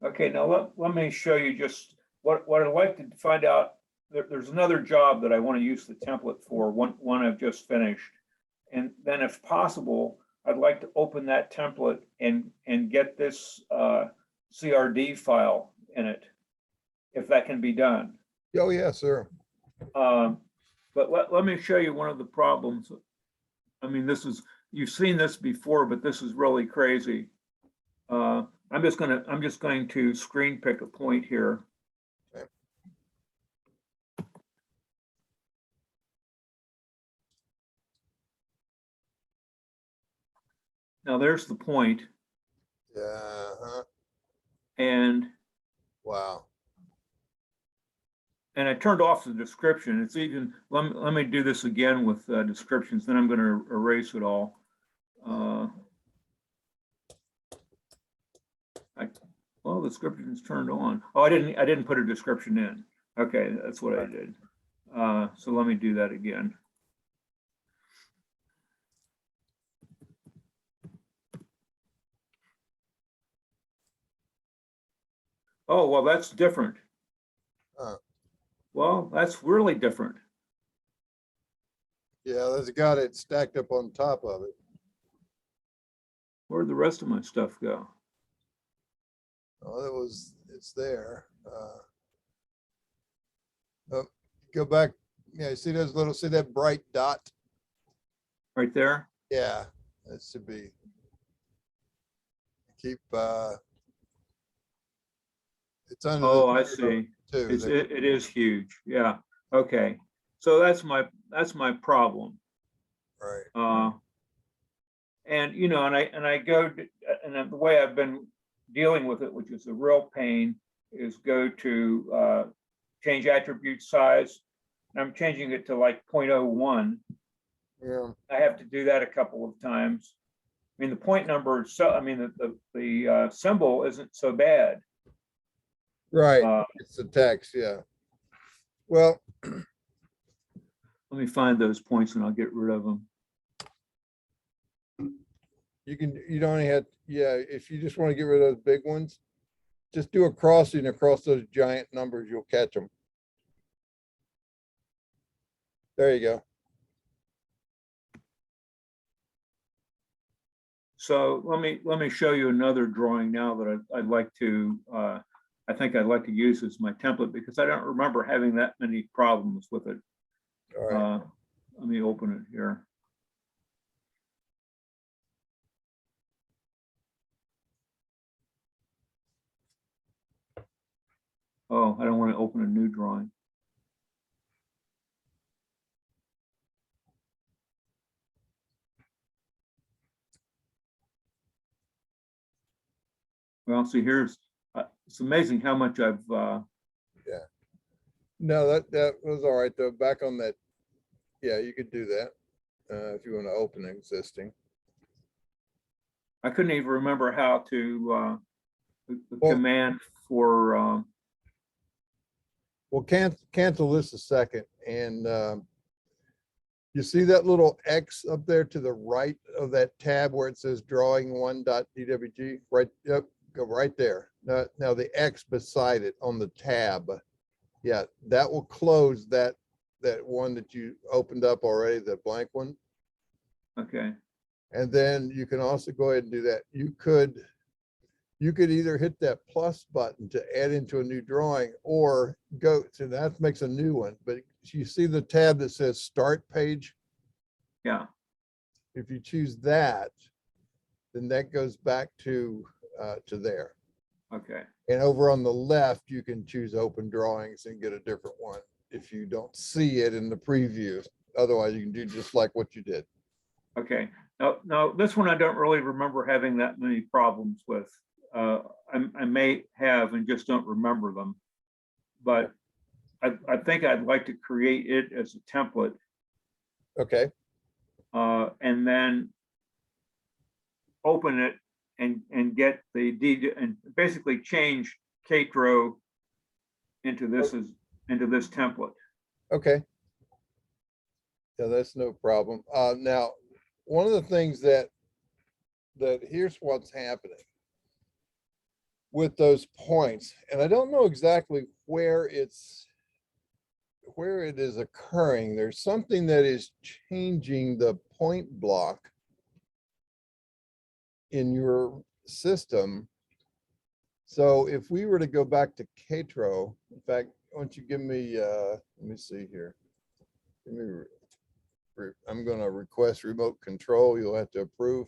Okay, now let me show you just what I'd like to find out. There's another job that I want to use the template for, one I've just finished. And then if possible, I'd like to open that template and get this CRD file in it, if that can be done. Oh, yeah, sir. But let me show you one of the problems. I mean, you've seen this before, but this is really crazy. I'm just going to screen pick a point here. Okay. Now there's the point. Yeah. And Wow. and I turned off the description. It's even, let me do this again with descriptions, then I'm going to erase it all. Well, the description is turned on. Oh, I didn't put a description in. Okay, that's what I did. So let me do that again. Oh, well, that's different. Well, that's really different. Yeah, that's got it stacked up on top of it. Where'd the rest of my stuff go? Oh, it's there. Oh, go back. Yeah, see that bright dot? Right there? Yeah, that should be. Keep, it's under. Oh, I see. Too. It is huge. Yeah. Okay. So that's my problem. Right. And you know, and I go to, and the way I've been dealing with it, which is a real pain, is go to change attribute size. And I'm changing it to like 0.01. Yeah. I have to do that a couple of times. I mean, the point number, so I mean, the symbol isn't so bad. Right. It's the text. Yeah. Well, let me find those points and I'll get rid of them. you don't have, yeah, if you just want to get rid of those big ones, just do a crossing across those giant numbers, you'll catch them. There you go. So let me show you another drawing now that I'd like to, I think I'd like to use as my template because I don't remember having that many problems with it. All right. Let me open it here. Oh, I don't want to open a new drawing. Well, see, here's, it's amazing how much I've, yeah. No, that was all right though. Back on that. Yeah, you could do that if you want to open existing. I couldn't even remember how to, the Well, command for, well, cancel this a second. And you see that little X up there to the right of that tab where it says drawing1.dwg, right? Yep, go right there. Now the X beside it on the tab. Yeah, that will close that one that you opened up already, the blank one. okay. And then you can also go ahead and do that. You could either hit that plus button to add into a new drawing or go to that makes a new one. But you see the tab that says start page? Yeah. If you choose that, then that goes back to there. Okay. And over on the left, you can choose open drawings and get a different one if you don't see it in the preview. Otherwise, you can do just like what you did. Okay. Now this one I don't really remember having that many problems with. I may have and just don't remember them, but I think I'd like to create it as a template. Okay. And then open it and get the and basically change Catro into this template. Okay. Yeah, that's no problem. Now, one of the things that here's what's happening. with those points. And I don't know exactly where it is occurring. There's something that is changing the point block in your system. So if we were to go back to Catro, in fact, why don't you give me, let me see here. Give me, I'm going to request remote control. You'll have to approve.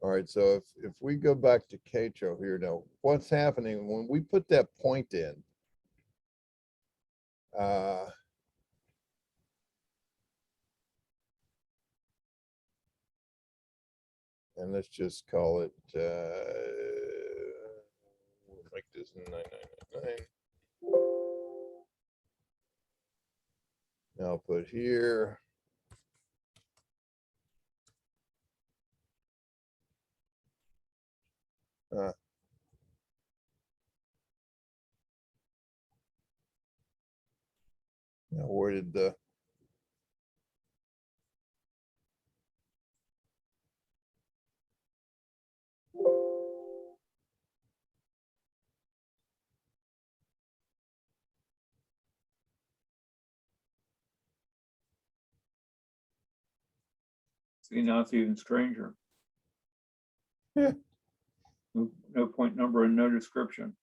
All right, so if we go back to Catro here now, what's happening when we put that point in? And let's just call it, we'll make this 9999. Now I'll put here. Now where did the, See, now it's even stranger. Yeah. No point number and no description.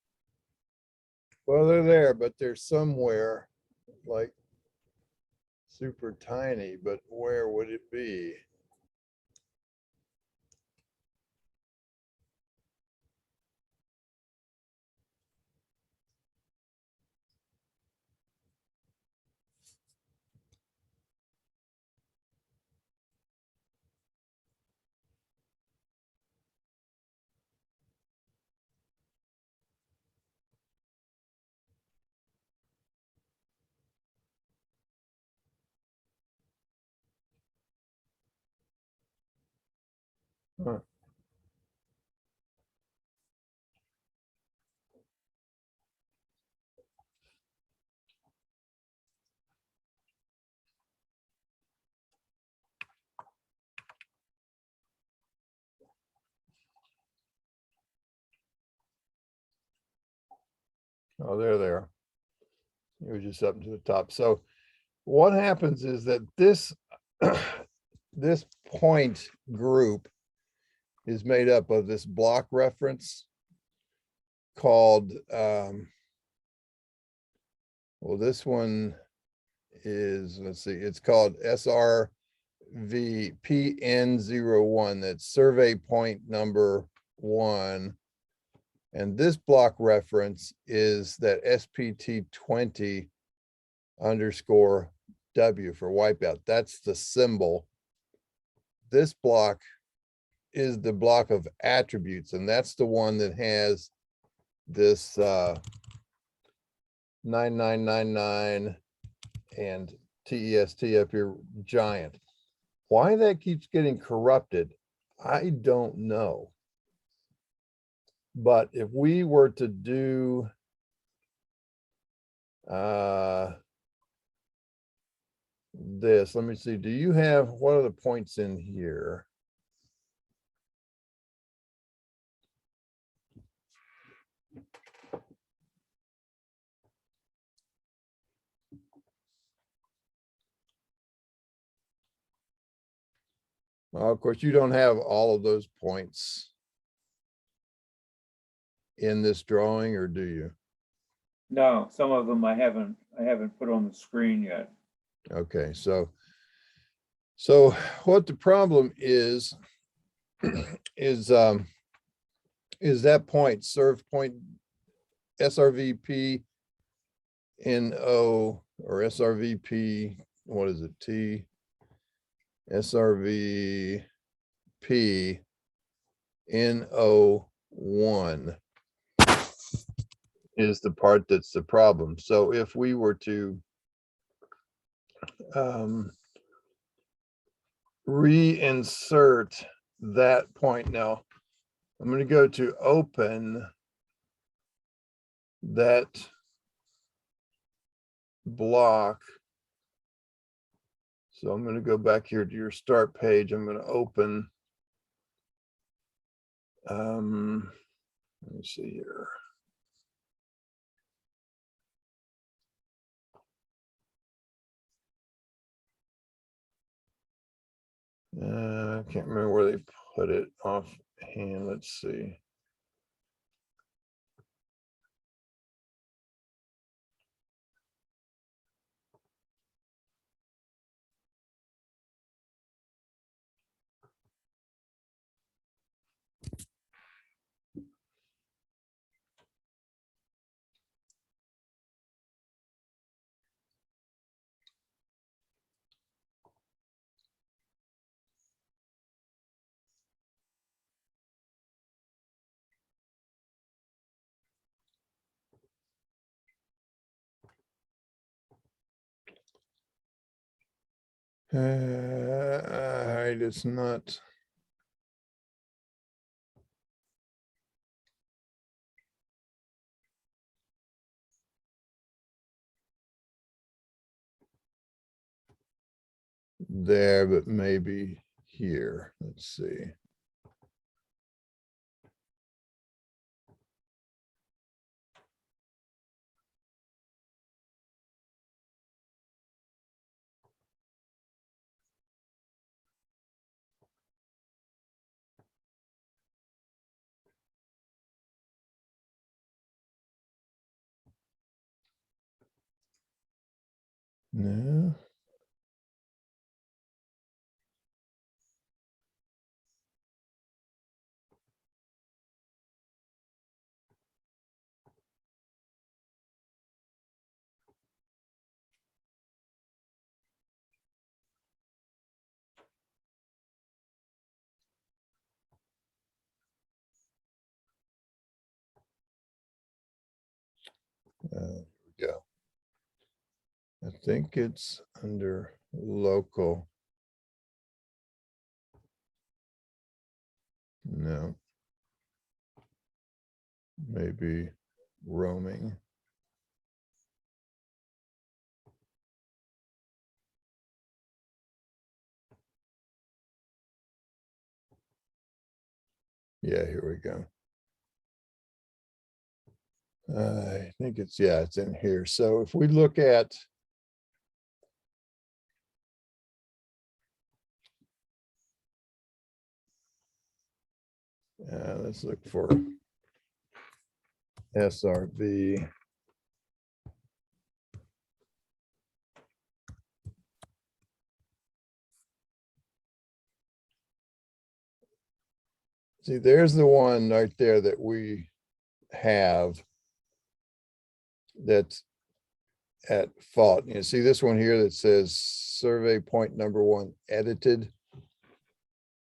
well, they're there, but they're somewhere like super tiny, but where would it be? Huh. Oh, there they are. It was just up to the top. So what happens is that this this point group is made up of this block reference called well, this one is, let's see, it's called SRVPN01. That's survey point number 1. And this block reference is that SPT20 _ W for wipeout. That's the symbol. This block is the block of attributes, and that's the one that has this 9999 and TEST up here, giant. Why that keeps getting corrupted, I don't know. But if we were to do this, let me see, do you have, what are the points in here? Well, of course, you don't have all of those points in this drawing, or do you? No, some of them I haven't put on the screen yet. Okay, so what the problem is is that point, serve point SRVP NO or SRVP, what is it, T SRVP NO1 is the part that's the problem. So if we were to reinsert that point, now I'm going to go to open that block So I'm going to go back here to your start page. I'm going to open. Let me see here. I can't remember where they put it offhand. Let's see. All right, it's not. There, but maybe here. Let's see. No. Here we go. I think it's under local. No. Maybe roaming. Yeah, here we go. I think it's, yeah, it's in here. So if we look at let's look for SRV. See, there's the one right there that we have that's at fault. You see this one here that says survey point number 1 edited.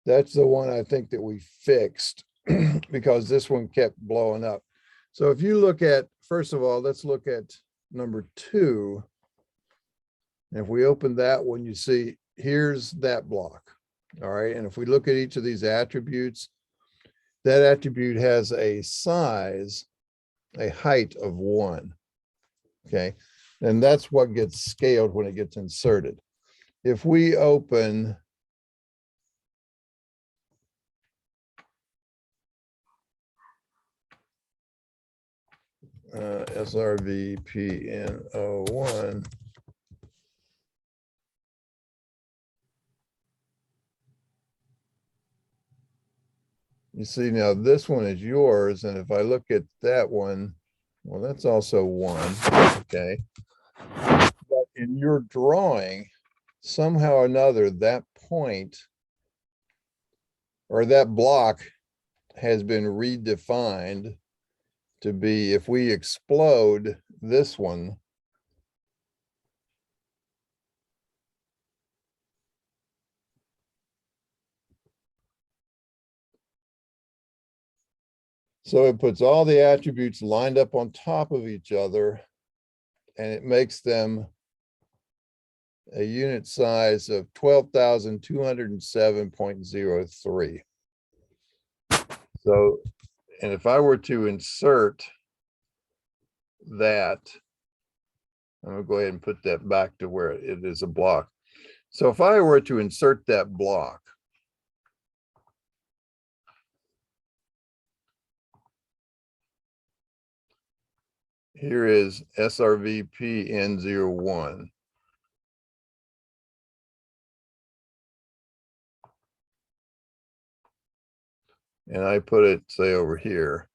That's the one I think that we fixed because this one kept blowing up. So if you look at, first of all, let's look at number 2. And if we open that one, you see here's that block. All right. And if we look at each of these attributes, that attribute has a size, a height of 1. Okay. And that's what gets scaled when it gets inserted. If we open SRVPN01, you see now this one is yours. And if I look at that one, well, that's also 1. Okay. But in your drawing, somehow or another, that point or that block has been redefined to be, if we explode this one, so it puts all the attributes lined up on top of each other, and it makes them a unit size of 12,207.03. So, and if I were to insert that, I'm gonna go ahead and put that back to where it is a block. So if I were to insert that block, here is SRVP N01. And I put it, say, over here.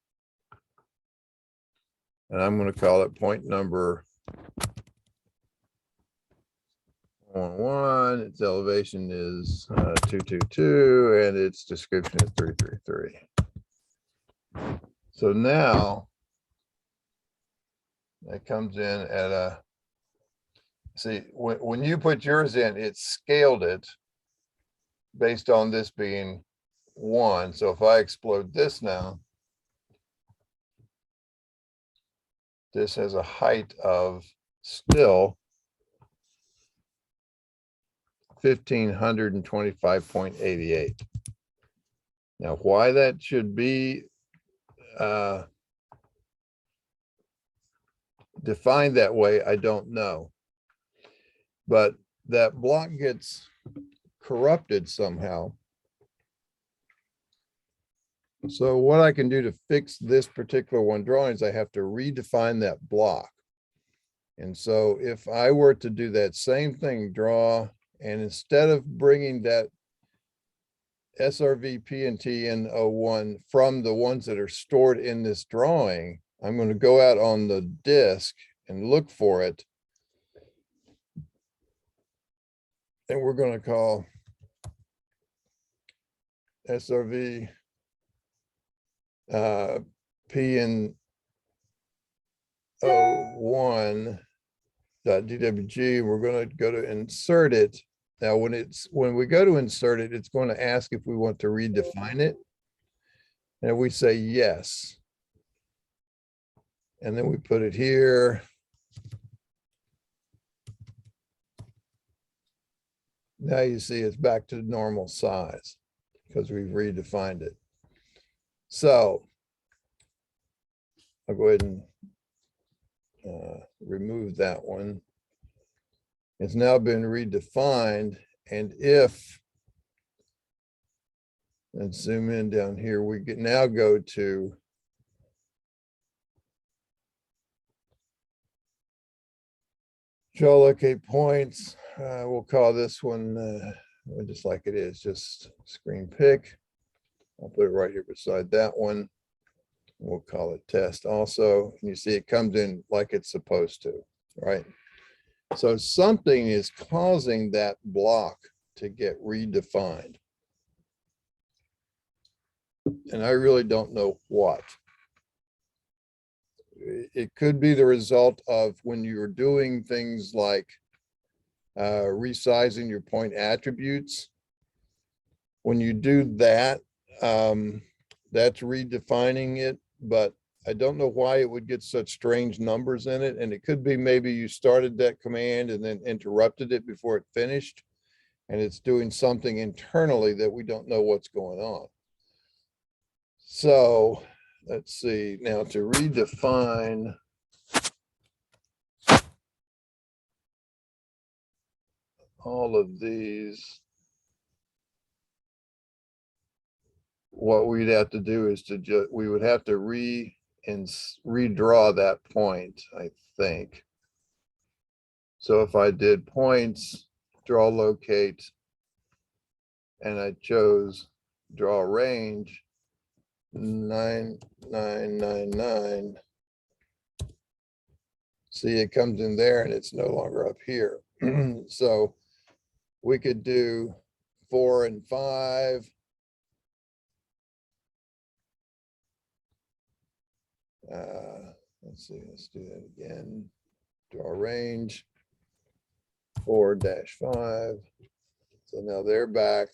And I'm going to call it point number 11. Its elevation is 222, and its description is 333. So now it comes in at a, see, when you put yours in, it scaled it based on this being 1. So if I explode this now, this has a height of still 1,525.88. Now, why that should be defined that way, I don't know. But that block gets corrupted somehow. So what I can do to fix this particular one drawing is I have to redefine that block. And so if I were to do that same thing, draw, and instead of bringing that SRVP and TN01 from the ones that are stored in this drawing, I'm going to go out on the disk and look for it. And we're going to call SRV PN01.dwg. We're going to go to insert it. Now, when we go to insert it, it's going to ask if we want to redefine it. And we say yes. And then we put it here. Now you see it's back to normal size because we've redefined it. So I'll go ahead and remove that one. It's now been redefined. And if, let's zoom in down here, we can now go to show locate points. We'll call this one just like it is, just screen pick. I'll put it right here beside that one. We'll call it test also. And you see it comes in like it's supposed to, right? So something is causing that block to get redefined. And I really don't know what. It could be the result of when you're doing things like resizing your point attributes. When you do that, that's redefining it, but I don't know why it would get such strange numbers in it. And it could be maybe you started that command and then interrupted it before it finished, and it's doing something internally that we don't know what's going on. So let's see, now to redefine all of these, what we'd have to do is we would have to redraw that point, I think. So if I did points, draw locate, and I chose draw range 9999, see it comes in there and it's no longer up here. So we could do 4 and 5. Let's see, let's do that again. Draw range 4-5. So now they're back.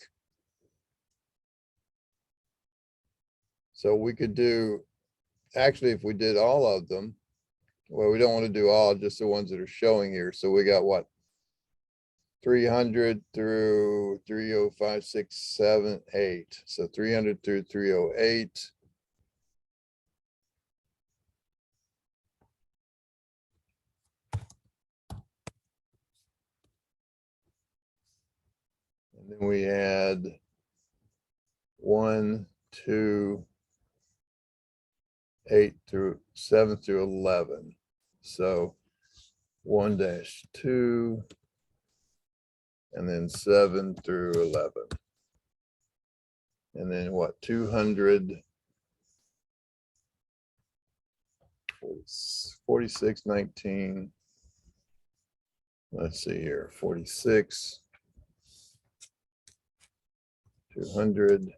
So we could do, actually, if we did all of them, well, we don't want to do all, just the ones that are showing here. So we got what? 300 through 305, 6, 7, 8. So 300 through 308. then we add 1, 2, 8 through 7 through 11. So 1-2, and then 7 through 11. And then what, 200, 46, 19. Let's see here, 46, 200,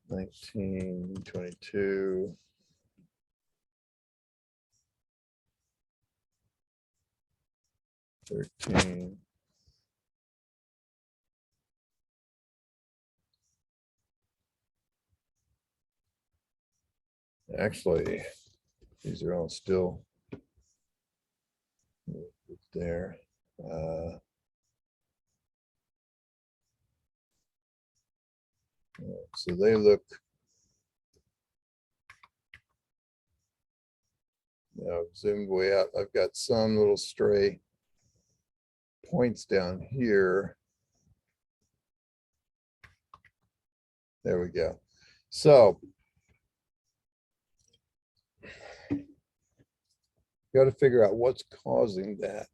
19, 22, 13. Actually, these are all still there. So they look, zoomed way out. I've got some little stray points down here. There we go. So got to figure out what's causing that.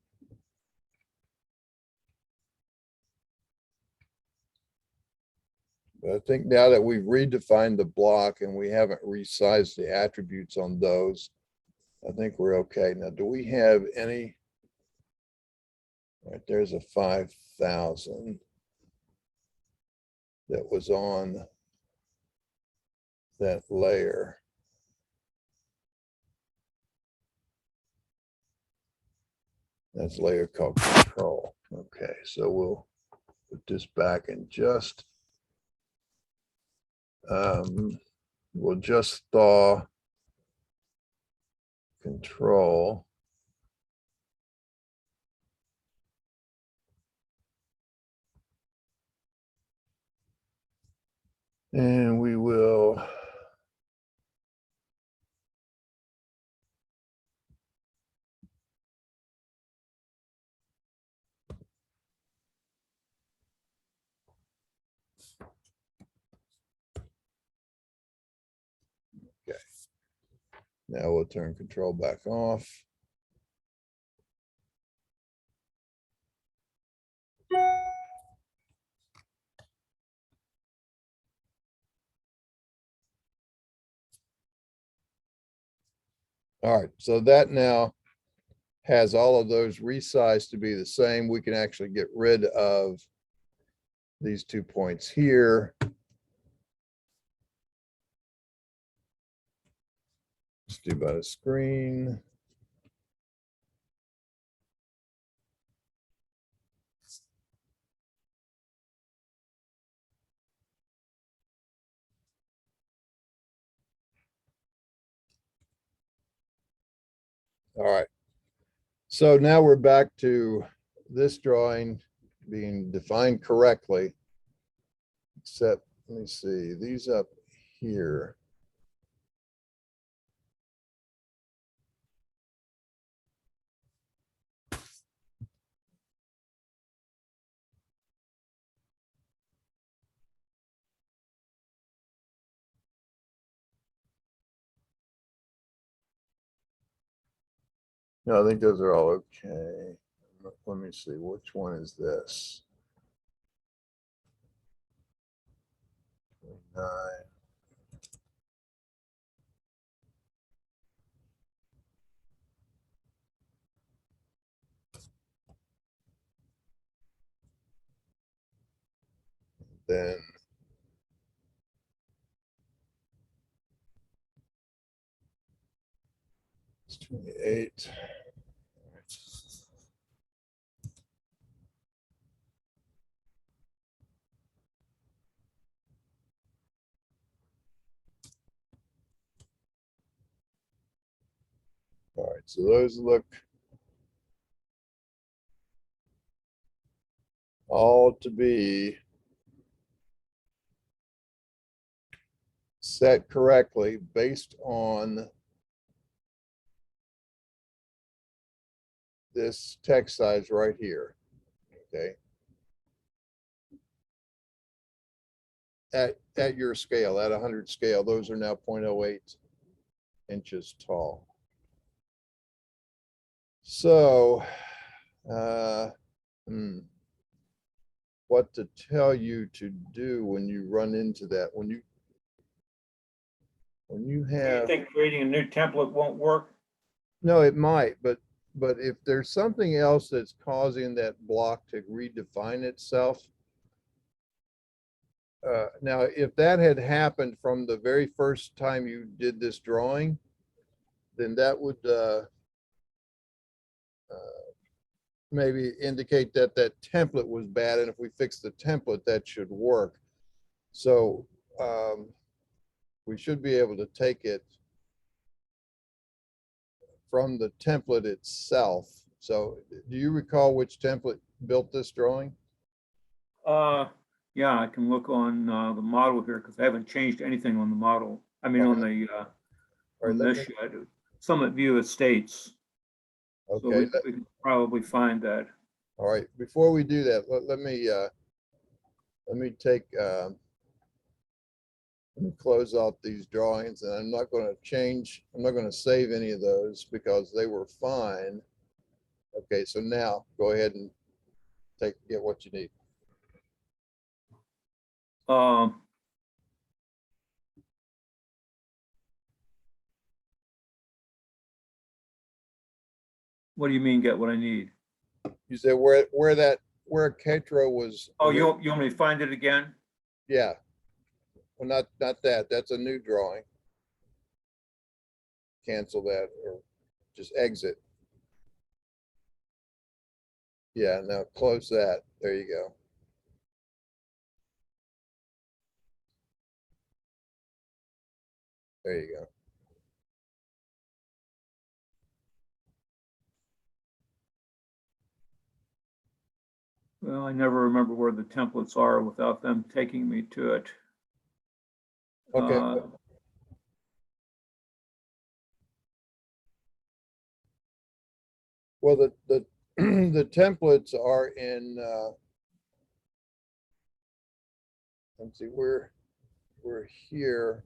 But I think now that we've redefined the block and we haven't resized the attributes on those, I think we're okay. Now, do we have any? All right, there's a 5,000 that was on that layer. That's a layer called control. Okay, so we'll put this back and just, we'll just thaw control. And we will okay. Now we'll turn control back off. All right, so that now has all of those resized to be the same. We can actually get rid of these 2 points here. Let's do by the screen. All right. So now we're back to this drawing being defined correctly, except, let me see, these up here. No, I think those are all okay. Let me see, which one is this? 9. Then it's 28. All right, so those look all to be set correctly based on this text size right here, okay? at your scale, at 100 scale, those are now 0.08 inches tall. So, what to tell you to do when you run into that, when you Do you have, think creating a new template won't work? no, it might, but if there's something else that's causing that block to redefine itself, now, if that had happened from the very first time you did this drawing, then that would maybe indicate that that template was bad. And if we fix the template, that should work. So we should be able to take it from the template itself. So do you recall which template built this drawing? Yeah, I can look on the model here because I haven't changed anything on the model. I mean, on the All right, on let this me, shed, Summit View Estates. So okay, we can probably find that. all right. Before we do that, let me take let me close out these drawings, and I'm not going to change, I'm not going to save any of those because they were fine. Okay, so now go ahead and get what you need. Um, what do you mean, get what I need? You said where Ketro was. Oh, you want me to find it again? Yeah. Well, not that. That's a new drawing. Cancel that or just exit. Yeah, now close that. There you go. There you go. Well, I never remember where the templates are without them taking me to it. Okay. Well, the the templates are in. Let's see, we're here.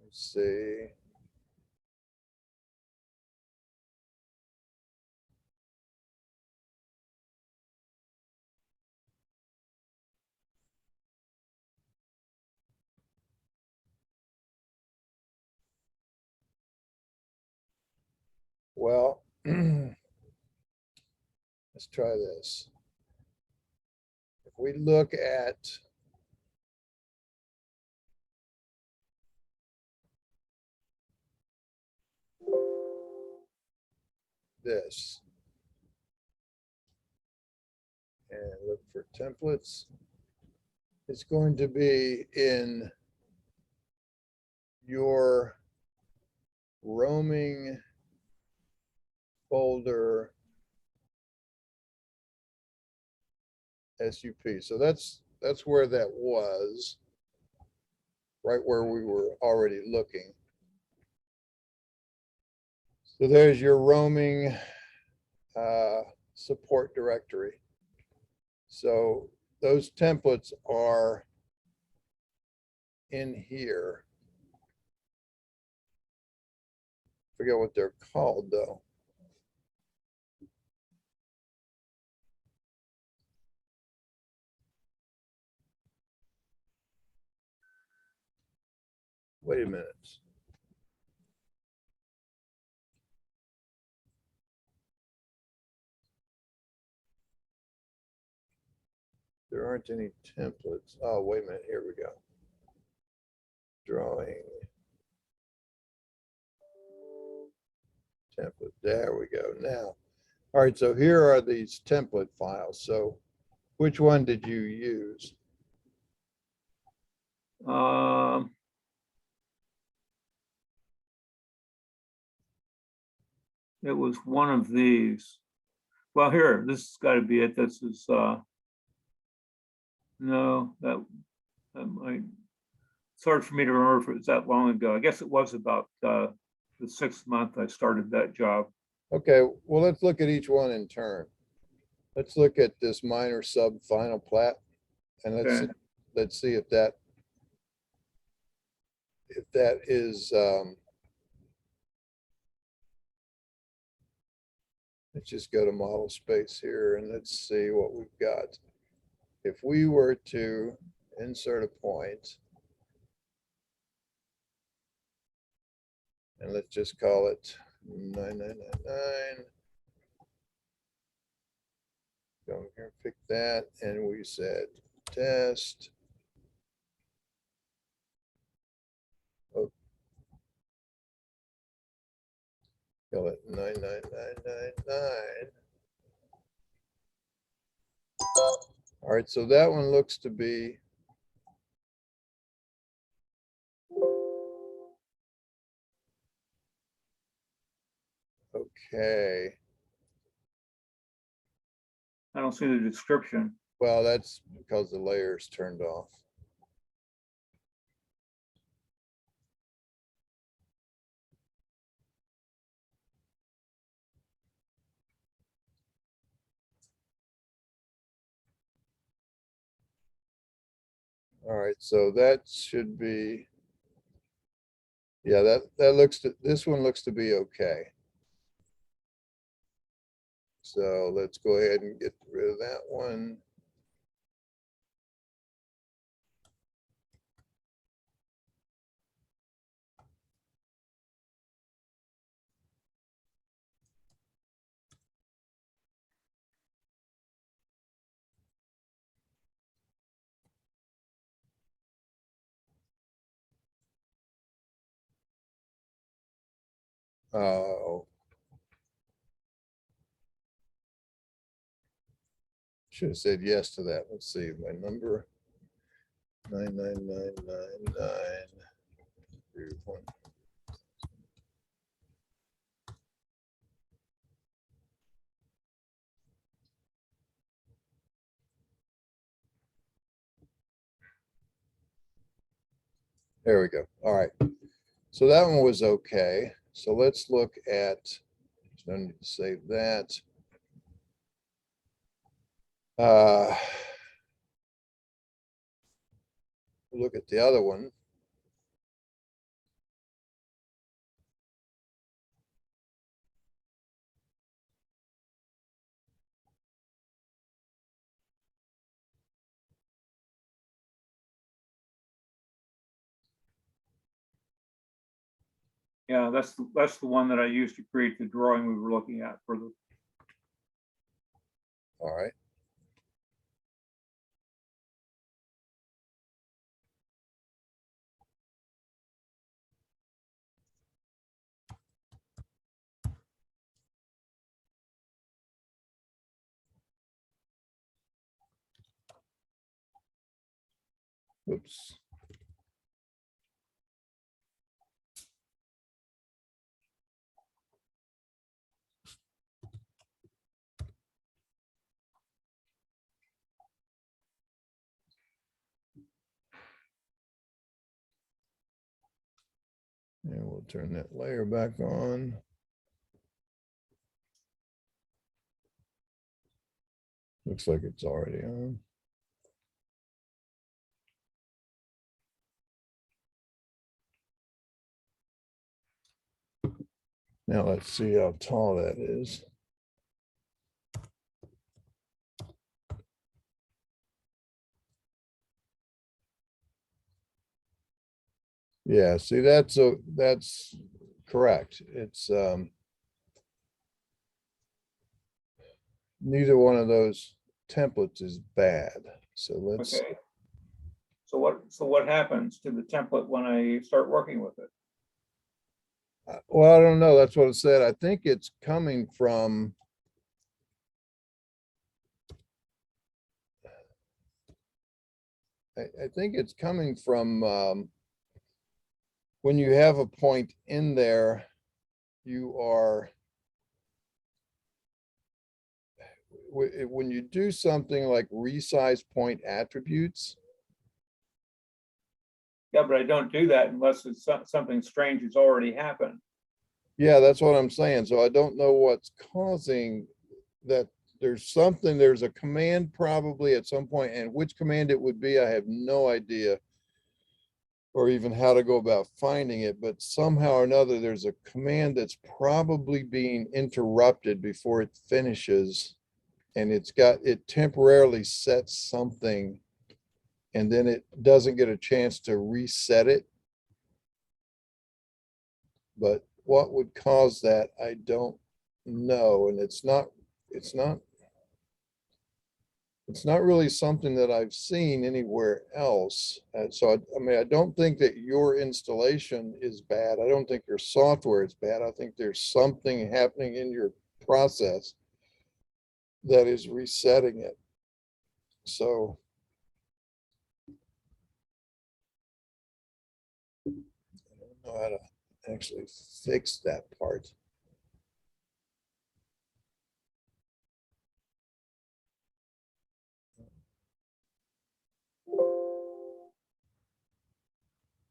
Let's see. Well, let's try this. If we look at this and look for templates, it's going to be in your roaming folder SUP. So that's where that was, right where we were already looking. So there's your roaming support directory. So those templates are in here. Forget what they're called though. Wait a minute. There aren't any templates. Oh, wait a minute. Here we go. Drawing. Template. There we go. Now, all right. So here are these template files. So which one did you use? It was one of these. Well, here, this has got to be it. This is, no, that might, it's hard for me to remember if it was that long ago. I guess it was about the 6th month I started that job. Okay, well, let's look at each one in turn. Let's look at this minor sub final plat, and Okay. let's see if that is, let's just go to model space here and let's see what we've got. If we were to insert a point, and let's just call it 9999. Go here, pick that, and we said test. Oh, call it 99999. All right, so that one looks to be okay. I don't see the description. Well, that's because the layer is turned off. All right, so that should be, yeah, that looks to, this one looks to be okay. So let's go ahead and get rid of that one. Oh, should have said yes to that. Let's see, my number 99999. There we go. All right. So that one was okay. So let's look at, no need to save that. Look at the other one. Yeah, that's the one that I used to create the drawing we were looking at for the. All right. Oops. And we'll turn that layer back on. Looks like it's already on. Now let's see how tall that is. Yeah, see, that's correct. It's neither one of those templates is bad. So let's, Okay. So what happens to the template when I start working with it? well, I don't know. That's what it said. I think it's coming from, I think it's coming from when you have a point in there, you are, when you do something like resize point attributes, Yeah, but I don't do that unless it's something strange has already happened. Yeah, that's what I'm saying. So I don't know what's causing that. There's a command probably at some point, and which command it would be, I have no idea. Or even how to go about finding it, but somehow or another, there's a command that's probably being interrupted before it finishes. And it temporarily sets something, and then it doesn't get a chance to reset it. But what would cause that, I don't know. And it's not really something that I've seen anywhere else. So I mean, I don't think that your installation is bad. I don't think your software is bad. I think there's something happening in your process that is resetting it. So I don't know how to actually fix that part.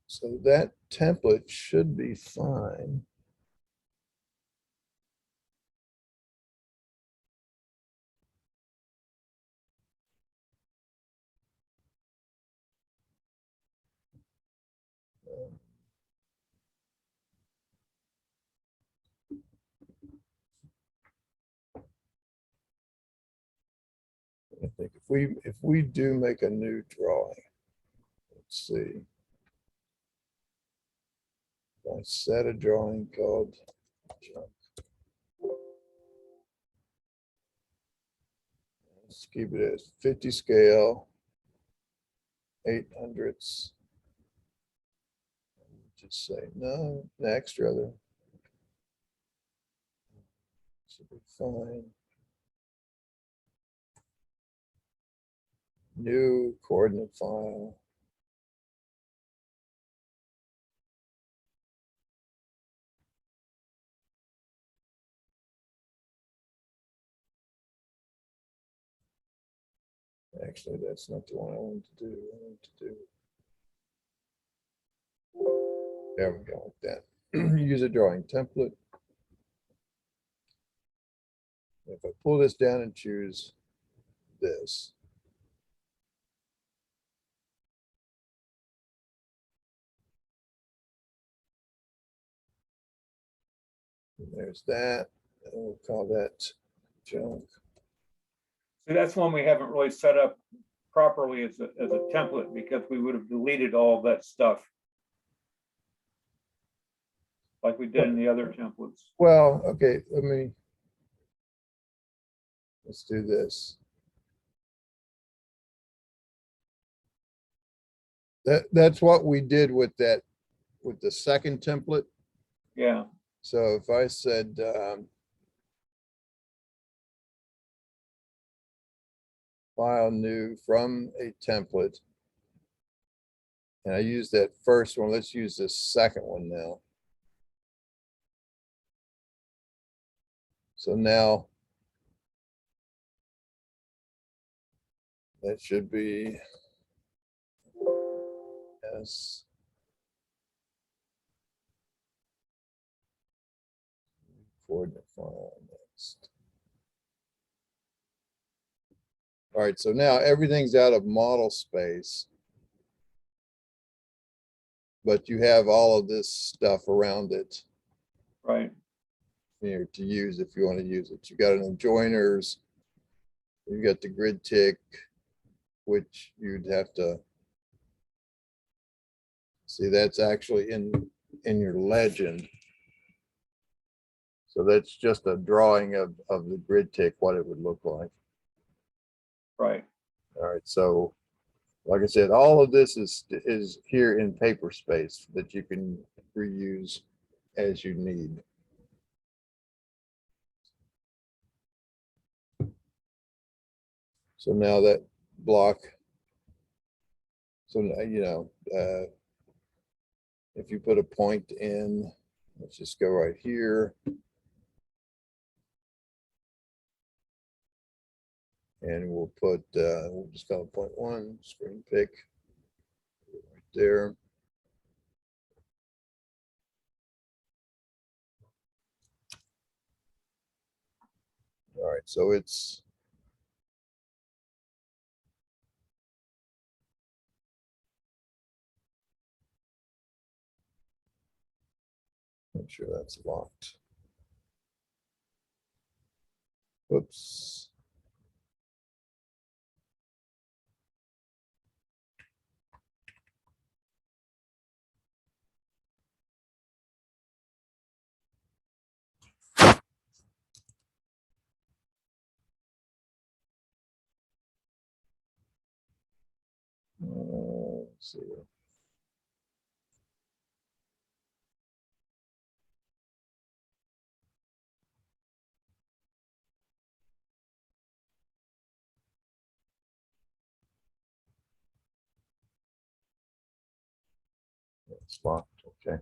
So that template should be fine. I think if we do make a new drawing, let's see. I set a drawing called junk. Let's keep it at 50 scale, 800ths. Just say no, next rather. Should be fine. New coordinate file. Actually, that's not the one I wanted to do. I want to do. There we go, like that. Use a drawing template. If I pull this down and choose this, and there's that, and we'll call that junk. So that's one we haven't really set up properly as a template, because we would have deleted all of that stuff like we did in the other templates. Well, okay, let's do this. That's what we did with the second template. Yeah, So if I said, file new from a template, and I use that first one, let's use this second one now. So now that should be S. Coordinate file next. All right, so now everything's out of model space, but you have all of this stuff around it, right. you know, to use if you want to use it. You got an joiners, you got the grid tick, which you'd have to see. That's actually in your legend. So that's just a drawing of the grid tick, what it would look like. Right. All right, so like I said, all of this is here in paper space that you can reuse as you need. So now that block, so now, you know, if you put a point in, let's just go right here. And we'll put, we'll just call it 0.1, screen pick right there. right, so it's. Make sure that's locked. Whoops. Let's see. It's locked, okay.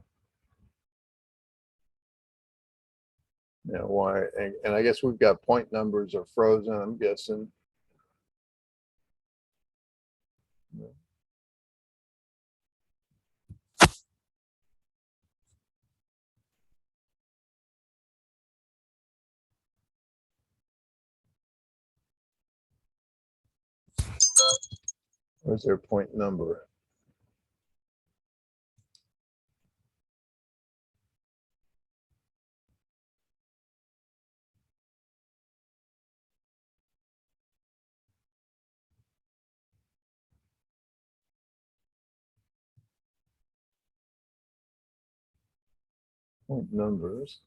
Now why, and I guess we've got point numbers are frozen, I'm guessing. Where's their point number? Point numbers.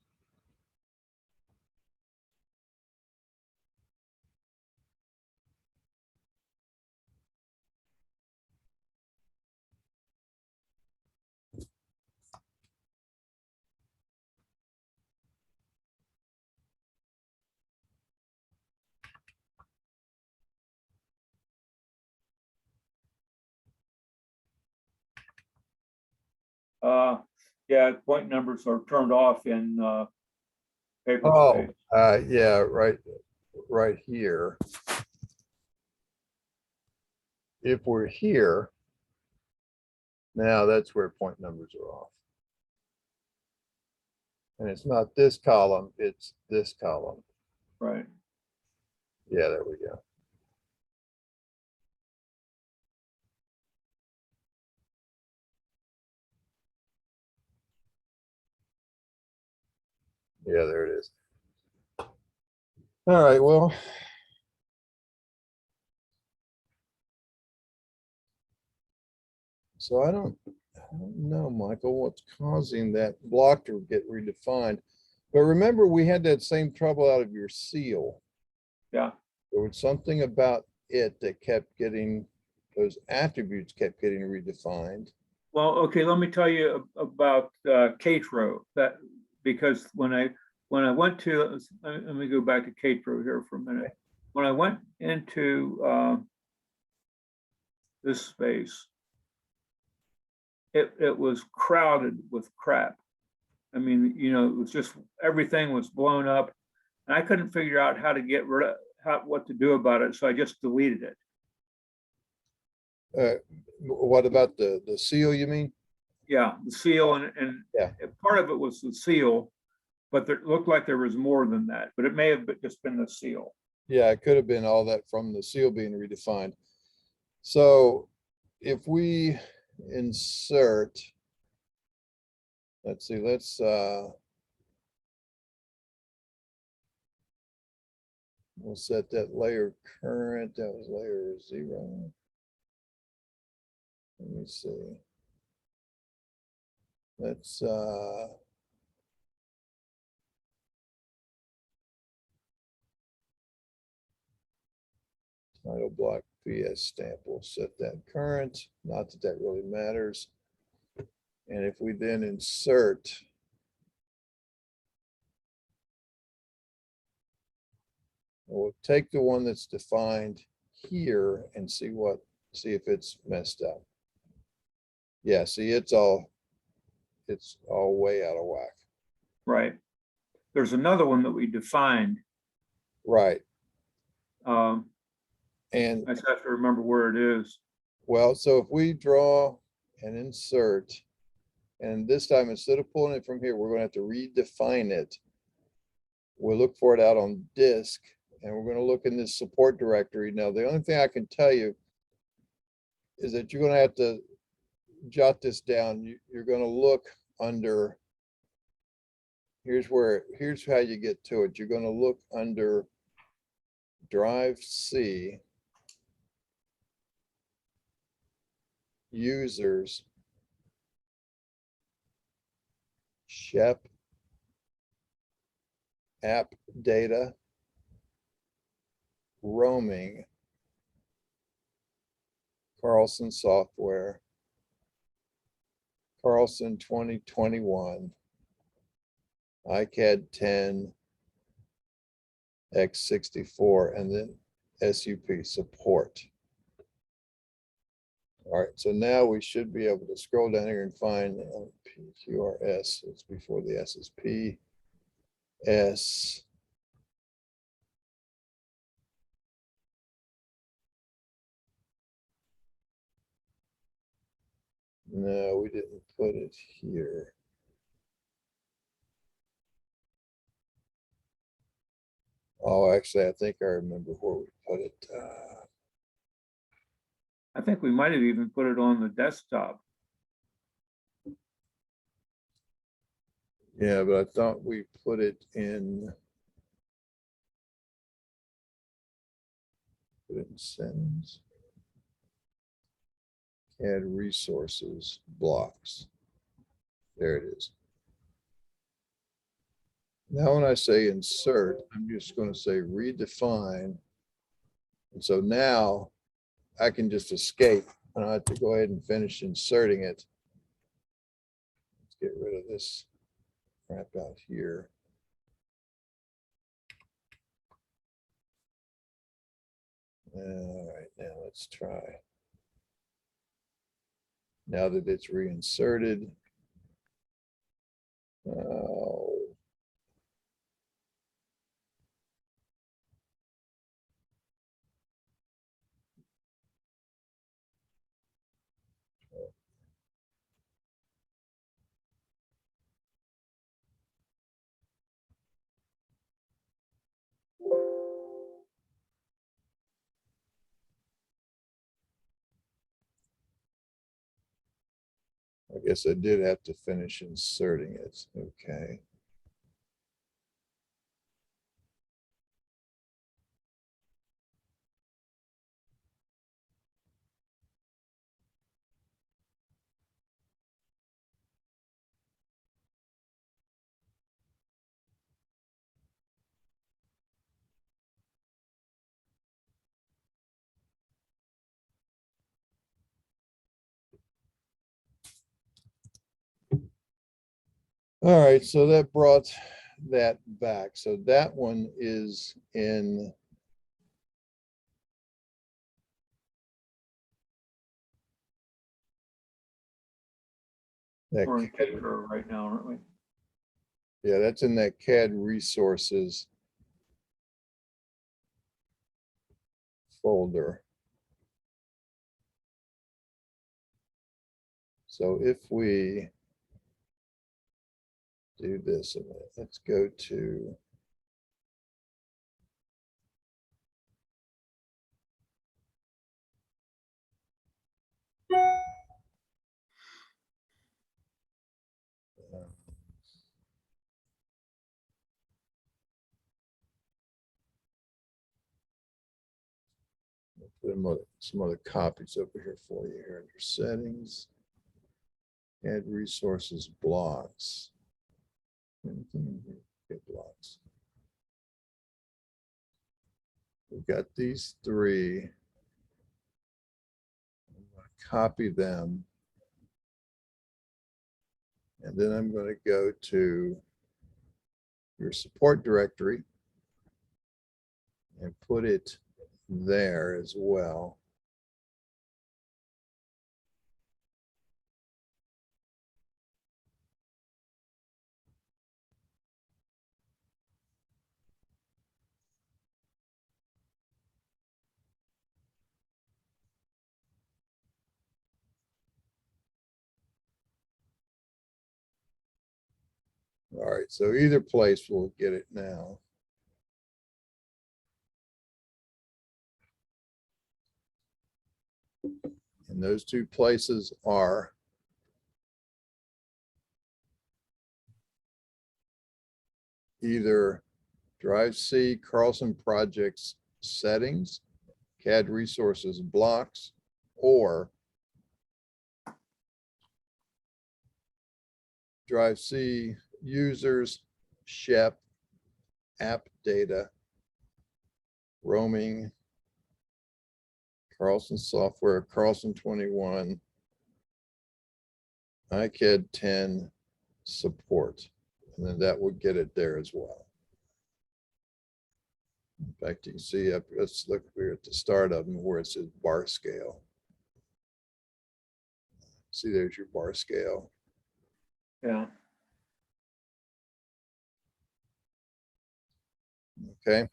Yeah, point numbers are turned off in paper Oh, space. yeah, right here. If we're here, now that's where point numbers are off. And it's not this column, it's this column. Right. Yeah, there we go. Yeah, there it is. All right, well. So I don't know, Michael, what's causing that block to get redefined. But remember, we had that same trouble out of your seal. Yeah. There was something about it that kept getting, those attributes kept getting redefined. Well, okay, let me tell you about Catro, that because when I went to, let me go back to Catro here for a minute. When I went into this space, it was crowded with crap. I mean, you know, it was just, everything was blown up, and I couldn't figure out how to get rid of what to do about it, so I just deleted it. What about the seal, you mean? Yeah, the seal, and Yeah. part of it was the seal, but there looked like there was more than that, but it may have just been the seal. Yeah, it could have been all that from the seal being redefined. So if we insert, let's see, we'll set that layer current, that was layer 0. Let me see. Let's title block PS stamp, we'll set that current, not that that really matters. And if we then insert, we'll take the one that's defined here and see if it's messed up. Yeah, see, it's all way out of whack. Right. There's another one that we defined. Right. Um, And I just have to remember where it is. well, so if we draw and insert, and this time instead of pulling it from here, we're going to have to redefine it. We'll look for it out on disk and we're gonna look in this support directory. Now, the only thing I can tell you is that you're gonna have to jot this down. You're gonna look under, here's how you get to it. You're gonna look under Drive C, Users, SHEPP, App Data, Roaming, Carlson Software, Carlson 2021, iCAD 10, X64, and then SUP support. All right, so now we should be able to scroll down here and find PQRS. It's before the S is PS. No, we didn't put it here. Oh, actually, I think I remember where we put it. I think we might have even put it on the desktop. Yeah, but I thought we put it in settings. Add resources, blocks. There it is. Now, when I say insert, I'm just going to say redefine. And so now I can just escape. I don't have to go ahead and finish inserting it. Let's get rid of this crap out here. All right, now let's try. Now that it's reinserted. Oh. I guess I did have to finish inserting it. Okay. All right, so that brought that back. So that one is in that. We're in Kitker right now, aren't we? Yeah, that's in that CAD resources folder. So if we do this, let's go to put some other copies over here for you here under settings, add resources blocks. Anything in here? Get blocks. We've got these three. I'm going to copy them. And then I'm going to go to your support directory and put it there as well. All right, so either place will get it now. And those two places are either Drive C Carlson Projects settings, CAD resources blocks, or Drive C users, SHEPP, app data, roaming, Carlson software, Carlson 21, iCAD 10 support. And then that would get it there as well. In fact, you can see up, let's look here at the start of them where it says bar scale. See, there's your bar scale. Yeah. Okay.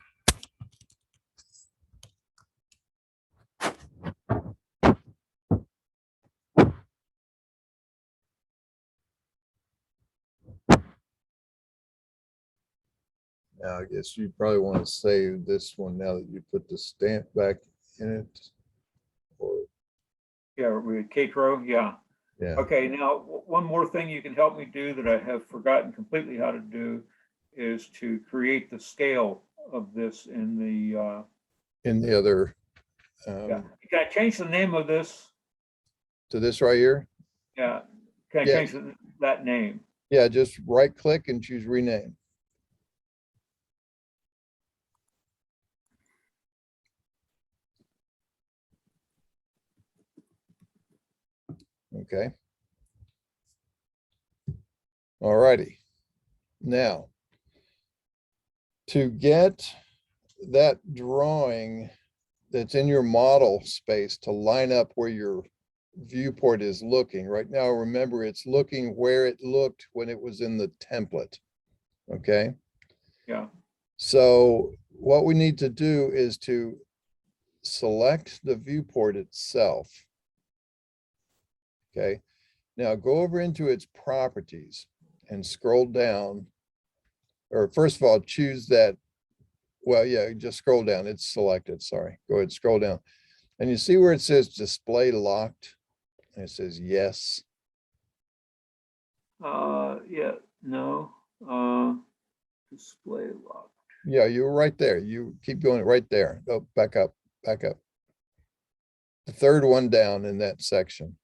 Now, I guess you probably want to save this one now that you put the stamp back in it. Or, Yeah, we K-Tro, yeah. yeah. Okay, now, one more thing you can help me do that I have forgotten completely how to do is to create the scale of this in the, other, yeah. Can I change the name of this? to this right here. Yeah, can I Yeah. change that name? Yeah, just right click and choose rename. Okay. All righty. Now, to get that drawing that's in your model space to line up where your viewport is looking right now, remember it's looking where it looked when it was in the template. Okay. Yeah, So what we need to do is to select the viewport itself. Okay. Now go over into its properties and scroll down, or first of all, choose that. Well, yeah, just scroll down. It's selected. Sorry. Go ahead, scroll down. And you see where it says display locked? And it says yes. yeah, no, display lock. Yeah, you were right there. You keep going right there. Oh, back up, back up. The third one down in that section.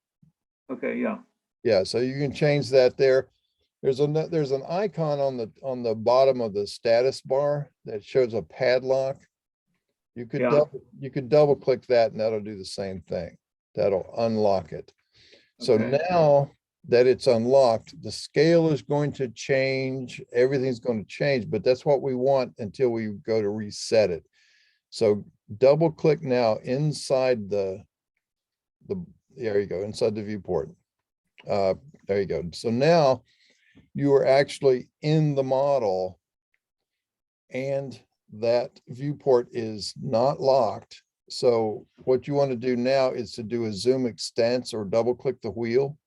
Okay, yeah. Yeah, so you can change that there. There's an icon on the bottom of the status bar that shows a padlock. You could double click that and that'll do the same thing. That'll unlock it. So Okay. now that it's unlocked, the scale is going to change. Everything's going to change, but that's what we want until we go to reset it. So double click now inside there you go, inside the viewport. There you go. So now you are actually in the model and that viewport is not locked. So what you want to do now is to do a zoom extents or double click the wheel.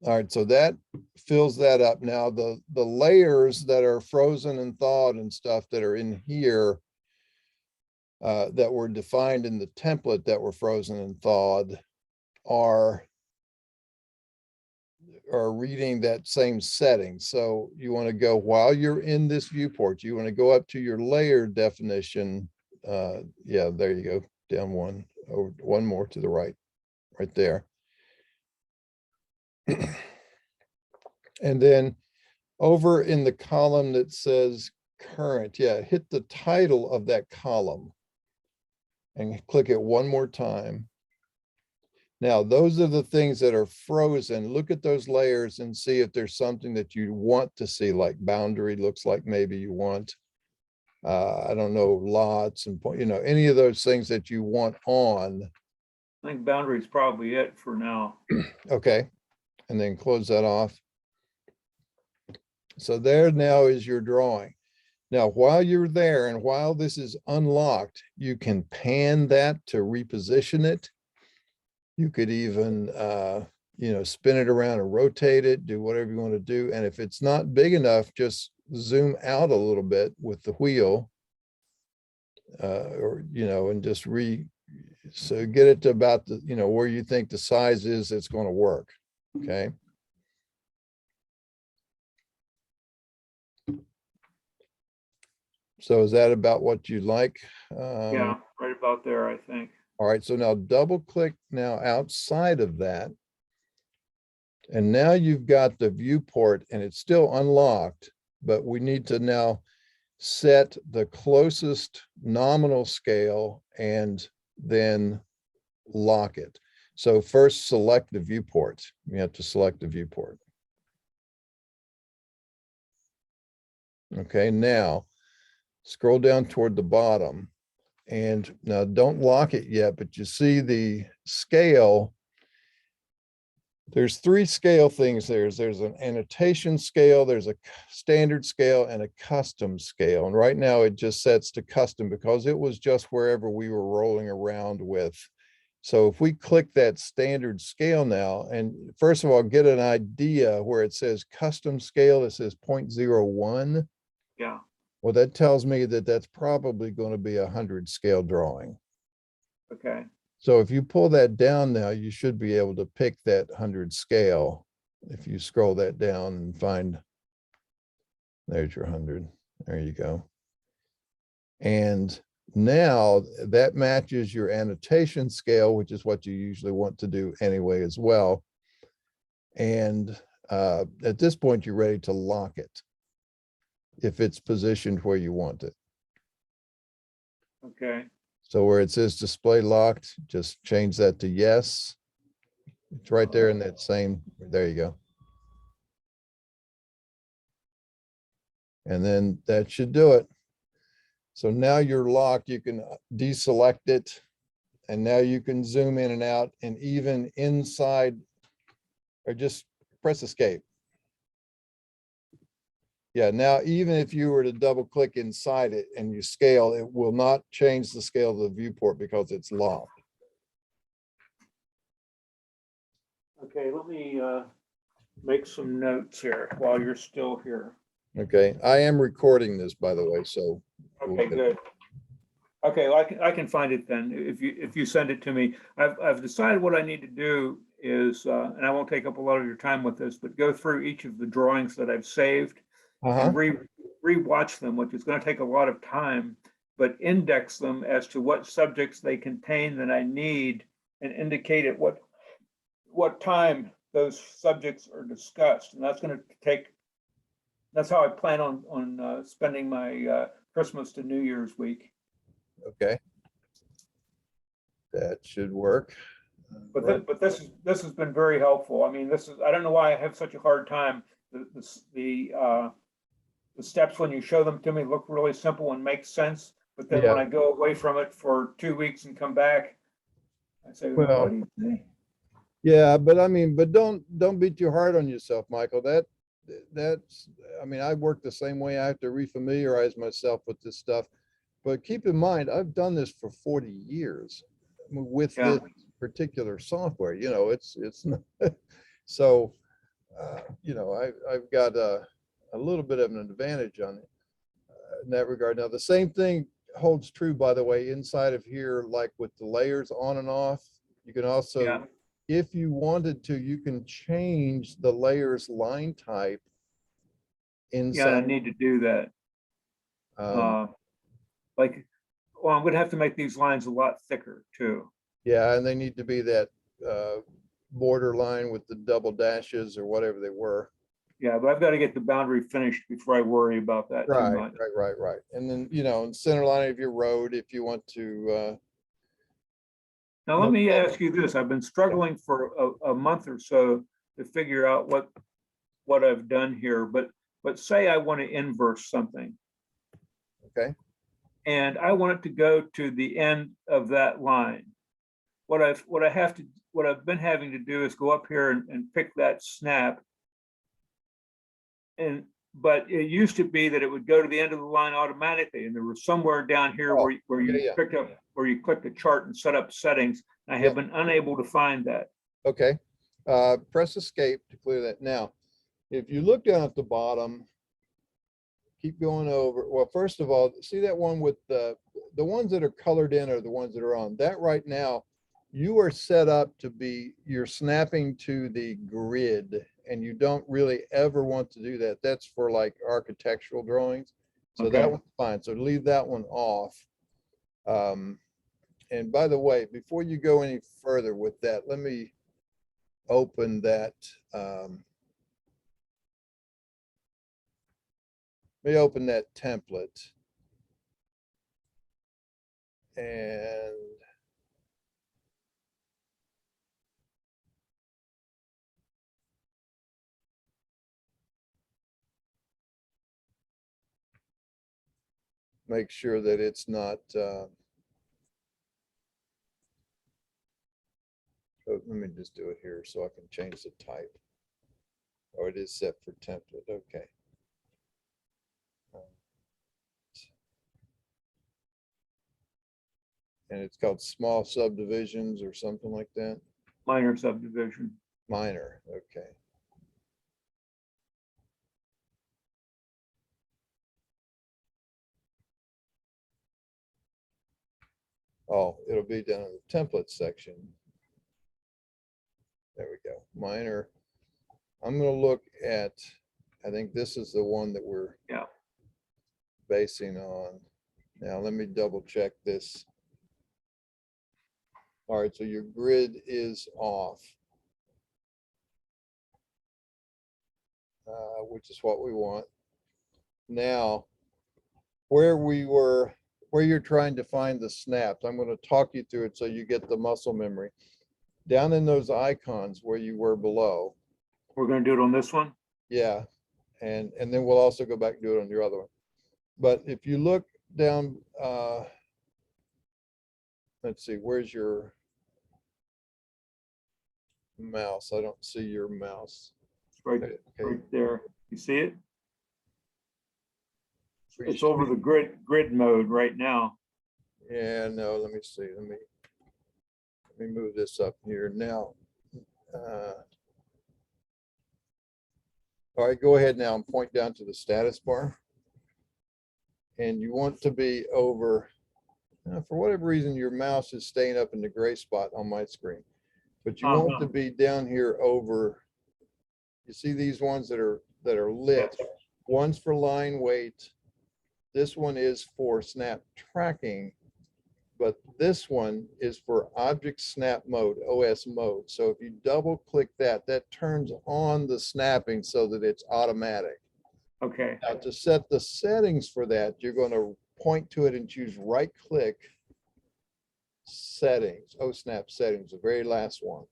All right, so that fills that up. Now the layers that are frozen and thawed and stuff that are in here that were defined in the template that were frozen and thawed are reading that same setting. So you want to go, while you're in this viewport, you want to go up to your layer definition. Yeah, there you go. Down one, over one more to the right there. And then over in the column that says current, yeah, hit the title of that column and click it one more time. Now, those are the things that are frozen. Look at those layers and see if there's something that you want to see, like boundary looks like maybe you want, I don't know, lots and, any of those things that you want on. I think boundary is probably it for now. Okay, and then close that off. So there now is your drawing. Now, while you're there and while this is unlocked, you can pan that to reposition it. You could even, spin it around and rotate it, do whatever you want to do. And if it's not big enough, just zoom out a little bit with the wheel, and just So get it to about the, where you think the size is, it's going to work. Okay. So is that about what you like? Yeah, right about there, I think. All right. So now double click now outside of that. And now you've got the viewport and it's still unlocked, but we need to now set the closest nominal scale and then lock it. So first select the viewport. You have to select the viewport. Okay, now scroll down toward the bottom and now don't lock it yet, but you see the scale. There's 3 scale things. There's an annotation scale, there's a standard scale and a custom scale. And right now it just sets to custom because it was just wherever we were rolling around with. So if we click that standard scale now, and first of all, get an idea where it says custom scale, it says 0.01. Yeah. Well, that tells me that that's probably going to be a 100 scale drawing. Okay. So if you pull that down now, you should be able to pick that 100 scale. If you scroll that down and find, there's your 100. There you go. And now that matches your annotation scale, which is what you usually want to do anyway as well. And at this point, you're ready to lock it if it's positioned where you want it. Okay. So where it says display locked, just change that to yes. It's right there in that same, there you go. And then that should do it. So now you're locked, you can deselect it. And now you can zoom in and out and even inside, or just press escape. Yeah, now even if you were to double click inside it and you scale, it will not change the scale of the viewport because it's locked. Okay, let me make some notes here while you're still here. Okay, I am recording this, by the way, so. Okay, good. Okay, well, I can find it then if you send it to me. I've decided what I need to do is, and I won't take up a lot of your time with this, but go through each of the drawings that I've saved and re-watch them, which is going to take a lot of time, but index them as to what subjects they contain that I need and indicate at what time those subjects are discussed. And that's going to take, that's how I plan on spending my Christmas to New Year's week. Okay. That should work. But Right. but this has been very helpful. I mean, I don't know why I have such a hard time. The steps when you show them to me look really simple and make sense, but then when Yeah. I go away from it for 2 weeks and come back, I say, Well, what do you think? yeah, but I mean, but don't be too hard on yourself, Michael. That's, I mean, I work the same way. I have to refamiliarize myself with this stuff. But keep in mind, I've done this for 40 years with Yeah. this particular software. It's not, so, I've got a little bit of an advantage on it in that regard. Now, the same thing holds true, by the way, inside of here, like with the layers on and off. You can also, Yeah. if you wanted to, you can change the layers line type inside. Yeah, I need to do that. Like, well, I'm gonna have to make these lines a lot thicker too. Yeah, and they need to be that border line with the double dashes or whatever they were. Yeah, but I've got to get the boundary finished before I worry about that too much. Right. And then, in center line of your road, if you want to. Now, let me ask you this. I've been struggling for a month or so to figure out what I've done here, but say I want to inverse something. Okay. And I want it to go to the end of that line. What I've been having to do is go up here and pick that snap. But it used to be that it would go to the end of the line automatically, and there was somewhere down here where you picked up, where you click the chart and set up settings. I have been unable to find that. Okay. Press escape to clear that. Now, if you look down at the bottom, keep going over. Well, first of all, see that one with the ones that are colored in are the ones that are on. That right now, you are set up to be, you're snapping to the grid, and you don't really ever want to do that. That's for like architectural drawings. So Okay. that one's fine. So leave that one off. And by the way, before you go any further with that, let me open that. Let me open that template. And make sure that it's not, let me just do it here so I can change the type. Oh, it is set for template. Okay. And it's called small subdivisions or something like that. Minor subdivision. Minor. Okay. Oh, it'll be down in the template section. There we go. Minor. I'm going to look at, I think this is the one that we're basing on. Now, let me double check this. All right, so your grid is off, which is what we want. Now, where you're trying to find the snaps, I'm going to talk you through it so you get the muscle memory. Down in those icons where you were below. We're going to do it on this one? Yeah, and then we'll also go back and do it on your other one. But if you look down, let's see, where's your mouse? I don't see your mouse. It's right, Okay. right there. You see it? So It's over the grid mode right now. Yeah, no, let me see. Let me move this up here now. All right, go ahead now and point down to the status bar. And you want to be over, for whatever reason, your mouse is staying up in the gray spot on my screen. But you want to be down here over, you see these ones that are lit. Yes. One's for line weight. This one is for snap tracking, but this one is for object snap mode, OS mode. So if you double click that, that turns on the snapping so that it's automatic. Okay. Now to set the settings for that, you're going to point to it and choose right click, settings, OSNAP settings, the very last one.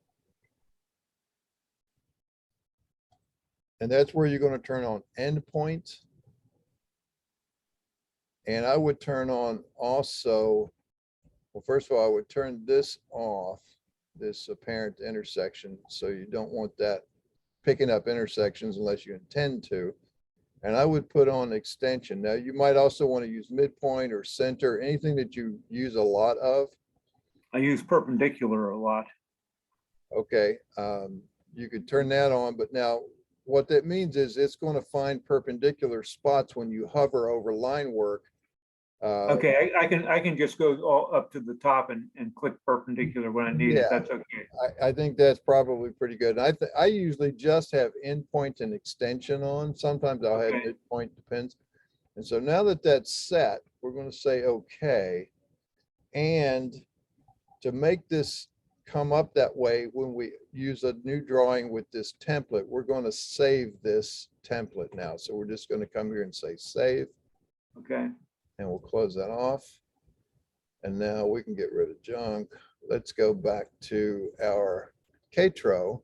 And that's where you're going to turn on endpoint. And I would turn on also, well, first of all, I would turn this off, this apparent intersection. So you don't want that picking up intersections unless you intend to. And I would put on extension. Now you might also want to use midpoint or center, anything that you use a lot of. I use perpendicular a lot. Okay, you could turn that on, but now what that means is it's going to find perpendicular spots when you hover over line work. Okay, I can just go all up to the top and click perpendicular when I need it. That's okay. I think that's probably pretty good. And I usually just have endpoint and extension on. Sometimes I'll have midpoint, depends. And so now that that's set, we're going to say okay. And to make this come up that way, when we use a new drawing with this template, we're going to save this template now. So we're just going to come here and say save. Okay. And we'll close that off. And now we can get rid of junk. Let's go back to our Katro.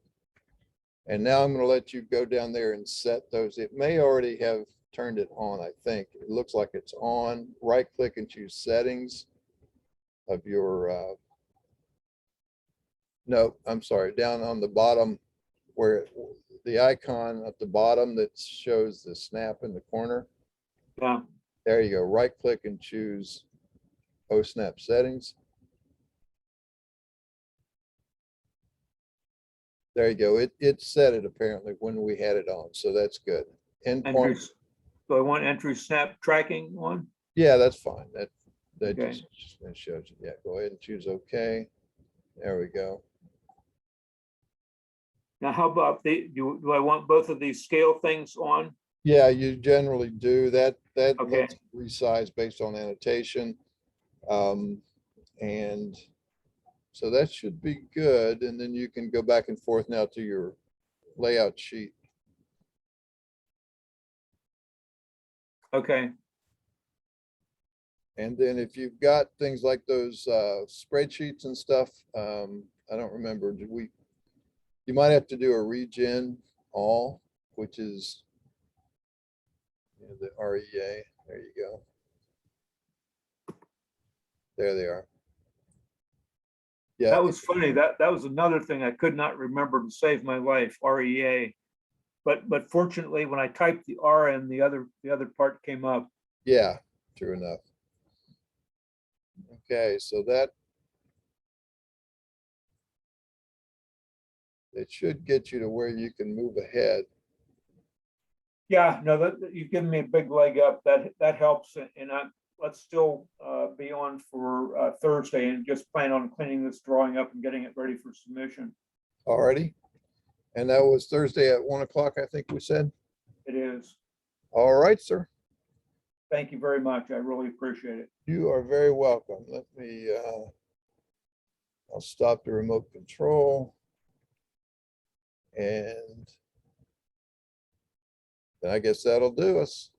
And now I'm going to let you go down there and set those. It may already have turned it on, I think. It looks like it's on. Right click and choose settings of your, no, I'm sorry, down on the bottom where the icon at the bottom that shows the snap in the corner. Yeah. There you go. Right click and choose OSNAP settings. There you go. It set it apparently when we had it on. So that's good. Endpoint. Do I want entry snap tracking one? Yeah, that's fine. That Okay. just that shows you. Yeah, go ahead and choose OK. There we go. Now, how about do I want both of these scale things on? Yeah, you generally do that. That Okay. lets it resize based on annotation. And so that should be good. And then you can go back and forth now to your layout sheet. Okay. And then if you've got things like those spreadsheets and stuff, I don't remember, you might have to do a regen all, which is the REA. There you go. There they are. Yeah, That was funny. That was another thing I could not remember to save my life, REA. But fortunately, when I typed the R in, the other part came up. yeah, true enough. Okay, so that it should get you to where you can move ahead. Yeah, no, you've given me a big leg up. That helps. And let's still be on for Thursday and just plan on cleaning this drawing up and getting it ready for submission. Alrighty. And that was Thursday at 1 o'clock, I think we said. It is. All right, sir. Thank you very much. I really appreciate it. You are very welcome. Let me, I'll stop the remote control. And then I guess that'll do us.